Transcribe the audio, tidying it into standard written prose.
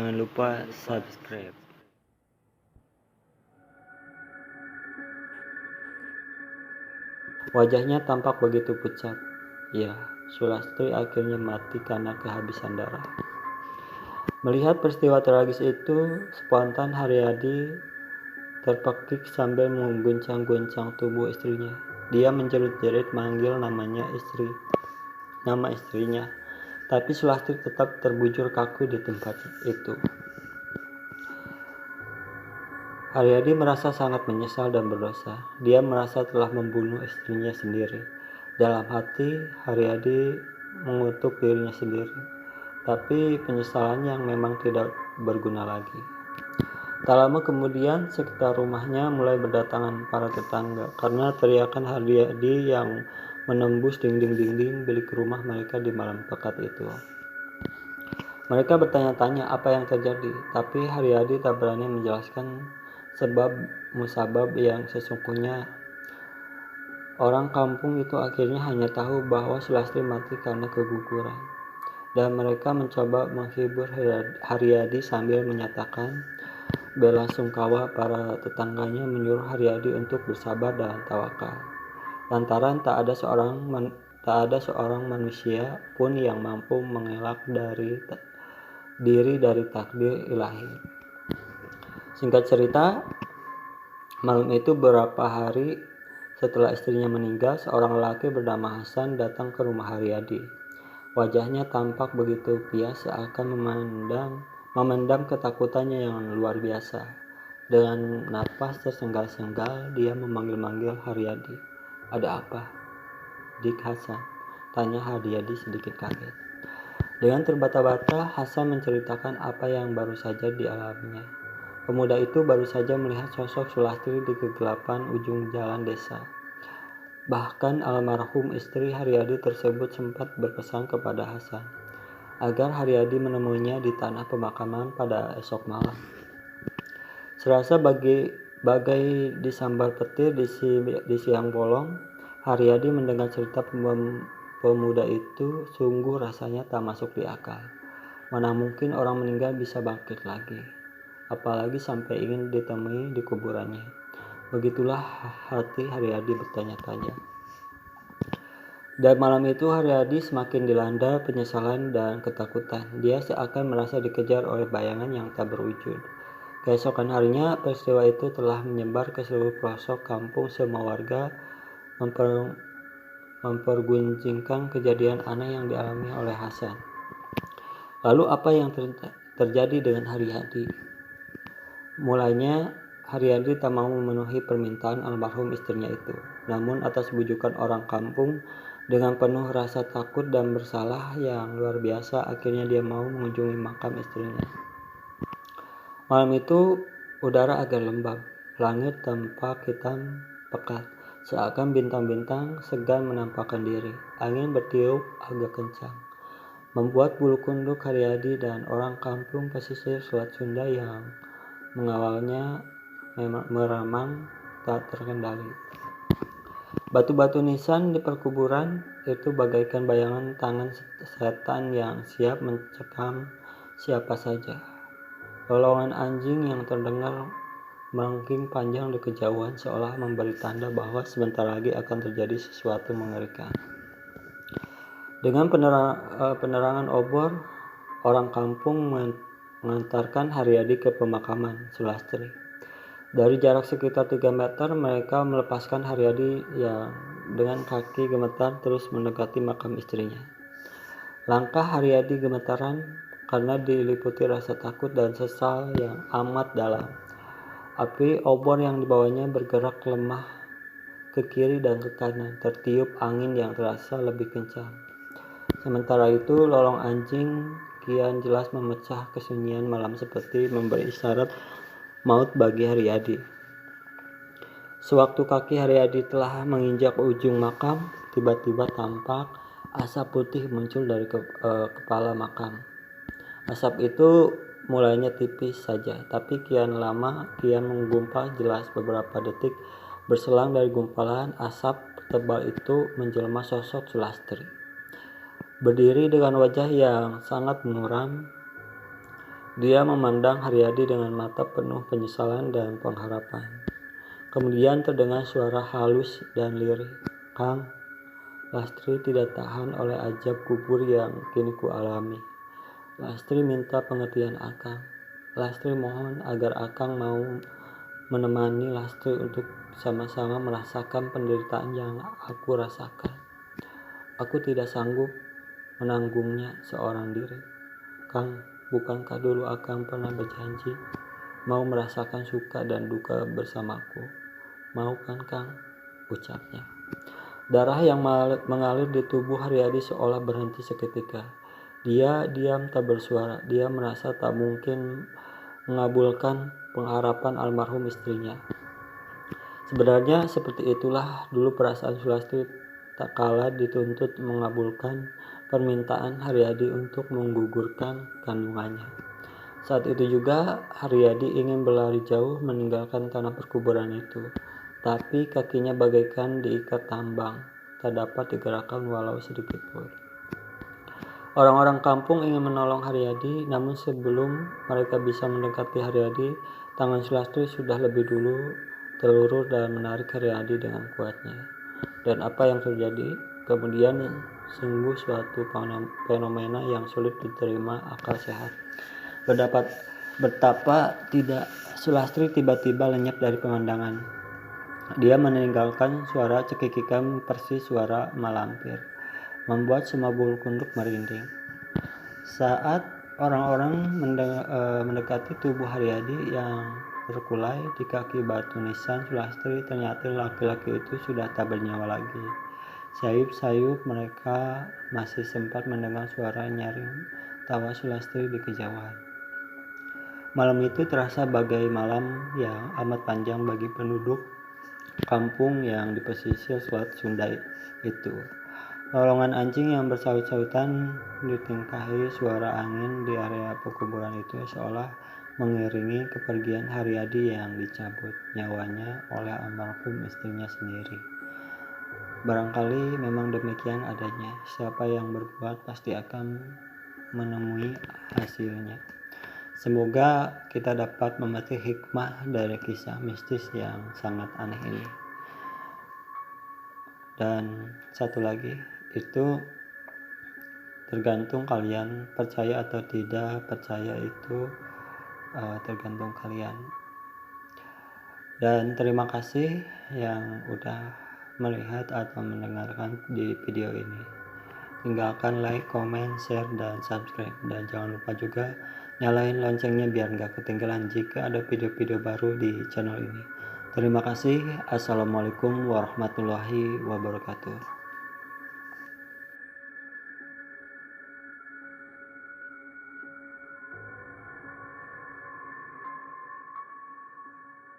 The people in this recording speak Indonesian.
Jangan lupa subscribe. Wajahnya tampak begitu pucat. Ya, Sulastri akhirnya mati karena kehabisan darah. Melihat peristiwa tragis itu, spontan Haryadi terpekik sambil mengguncang-guncang tubuh istrinya. Dia menjerit-jerit manggil nama istrinya. Tapi Sulastri tetap terbujur kaku di tempat itu. Haryadi merasa sangat menyesal dan berdosa. Dia merasa telah membunuh istrinya sendiri. Dalam hati, Haryadi mengutuk dirinya sendiri. Tapi penyesalannya yang memang tidak berguna lagi. Tak lama kemudian, sekitar rumahnya mulai berdatangan para tetangga karena teriakan Haryadi yang menembus dinding-dinding bilik rumah mereka di malam pekat itu. Mereka bertanya-tanya apa yang terjadi, tapi Haryadi tak berani menjelaskan sebab musabab yang sesungguhnya. Orang kampung itu akhirnya hanya tahu bahwa Sulastri mati karena keguguran, dan mereka mencoba menghibur Haryadi sambil menyatakan bela sungkawa. Para tetangganya menyuruh Haryadi untuk bersabar dan tawakal, lantaran tak ada seorang manusia pun yang mampu mengelak diri dari takdir ilahi. Singkat cerita, malam itu beberapa hari setelah istrinya meninggal, seorang lelaki bernama Hasan datang ke rumah Haryadi. Wajahnya tampak begitu pias seakan memendam ketakutannya yang luar biasa. Dengan napas tersengal-sengal, dia memanggil-manggil Haryadi. "Ada apa, Dik Hasan?" tanya Haryadi sedikit kaget. Dengan terbata-bata, Hasan menceritakan apa yang baru saja dialaminya. Pemuda itu baru saja melihat sosok Sulastri di kegelapan ujung jalan desa. Bahkan almarhum istri Haryadi tersebut sempat berpesan kepada Hasan agar Haryadi menemuinya di tanah pemakaman pada esok malam. Serasa bagai disambar petir di siang bolong, Haryadi mendengar cerita pemuda itu. Sungguh rasanya tak masuk di akal. Mana mungkin orang meninggal bisa bangkit lagi, apalagi sampai ingin ditemui di kuburannya. Begitulah hati Haryadi bertanya-tanya. Dan malam itu Haryadi semakin dilanda penyesalan dan ketakutan. Dia seakan merasa dikejar oleh bayangan yang tak berwujud. Keesokan harinya, peristiwa itu telah menyebar ke seluruh pelosok kampung. Semua warga mempergunjingkan kejadian aneh yang dialami oleh Hasan. Lalu apa yang terjadi dengan Haryadi? Mulanya Haryadi tak mau memenuhi permintaan almarhum istrinya itu. Namun atas bujukan orang kampung, dengan penuh rasa takut dan bersalah yang luar biasa, akhirnya dia mau mengunjungi makam istrinya. Malam itu udara agak lembab, langit tampak hitam pekat, seakan bintang-bintang segan menampakkan diri. Angin bertiup agak kencang, membuat bulu kunduk Haryadi dan orang kampung pesisir Selat Sunda yang mengawalnya meramang tak terkendali. Batu-batu nisan di perkuburan itu bagaikan bayangan tangan setan yang siap mencekam siapa saja. Lolongan anjing yang terdengar melengking panjang di kejauhan seolah memberi tanda bahwa sebentar lagi akan terjadi sesuatu mengerikan. Dengan penerangan obor, orang kampung mengantarkan Haryadi ke pemakaman Sulastri. Dari jarak sekitar 3 meter, mereka melepaskan Haryadi yang dengan kaki gemetar terus mendekati makam istrinya. Langkah Haryadi gemetaran karena diliputi rasa takut dan sesal yang amat dalam. Api obor yang dibawanya bergerak lemah ke kiri dan ke kanan, tertiup angin yang terasa lebih kencang. Sementara itu, lolong anjing kian jelas memecah kesunyian malam seperti memberi isyarat maut bagi Haryadi. Sewaktu kaki Haryadi telah menginjak ujung makam, tiba-tiba tampak asap putih muncul dari kepala makam. Asap itu mulainya tipis saja, tapi kian lama kian menggumpal jelas. Beberapa detik berselang dari gumpalan asap tebal itu menjelma sosok Sulastri, berdiri dengan wajah yang sangat muram. Dia memandang Haryadi dengan mata penuh penyesalan dan pengharapan. Kemudian terdengar suara halus dan lirih. "Kang, Lastri tidak tahan oleh ajab kubur yang kini ku alami. Lastri minta pengertian Akang. Lastri mohon agar Akang mau menemani Lastri untuk sama-sama merasakan penderitaan yang aku rasakan. Aku tidak sanggup menanggungnya seorang diri. Kang, bukankah dulu Akang pernah berjanji mau merasakan suka dan duka bersamaku? Mau kan, Kang?" ucapnya. Darah yang mengalir di tubuh Haryadi seolah berhenti seketika. Dia diam tak bersuara. Dia merasa tak mungkin mengabulkan pengharapan almarhum istrinya. Sebenarnya seperti itulah dulu perasaan Sulastri tak kala dituntut mengabulkan permintaan Haryadi untuk menggugurkan kandungannya. Saat itu juga Haryadi ingin berlari jauh meninggalkan tanah perkuburan itu, tapi kakinya bagaikan diikat tambang, tak dapat digerakkan walau sedikit pun. Orang-orang kampung ingin menolong Haryadi, namun sebelum mereka bisa mendekati Haryadi, tangan Sulastri sudah lebih dulu terulur dan menarik Haryadi dengan kuatnya. Dan apa yang terjadi kemudian sungguh suatu fenomena yang sulit diterima akal sehat. Betapa tidak Sulastri tiba-tiba lenyap dari pemandangan. Dia meninggalkan suara cekikikan persis suara malampir, membuat semua bulu kuduk merinding. Saat orang-orang mendekati tubuh Haryadi yang terkulai di kaki batu nisan Sulastri, ternyata laki-laki itu sudah tak bernyawa lagi. Sayup-sayup mereka masih sempat mendengar suara nyaring tawa Sulastri di kejauhan. Malam itu terasa bagai malam yang amat panjang bagi penduduk kampung yang di pesisir Selat Sunda itu. Lolongan anjing yang bersaut-sautan ditingkahi suara angin di area perkuburan itu seolah mengiringi kepergian Haryadi yang dicabut nyawanya oleh almarhum istrinya sendiri. Barangkali memang demikian adanya. Siapa yang berbuat pasti akan menemui hasilnya. Semoga kita dapat memetik hikmah dari kisah mistis yang sangat aneh ini. Dan satu lagi, itu tergantung kalian percaya atau tidak percaya, itu tergantung kalian. Dan terima kasih yang udah melihat atau mendengarkan di video ini. Tinggalkan like, comment, share, dan subscribe. Dan jangan lupa juga nyalain loncengnya biar gak ketinggalan jika ada video-video baru di channel ini. Terima kasih. Assalamualaikum warahmatullahi wabarakatuh.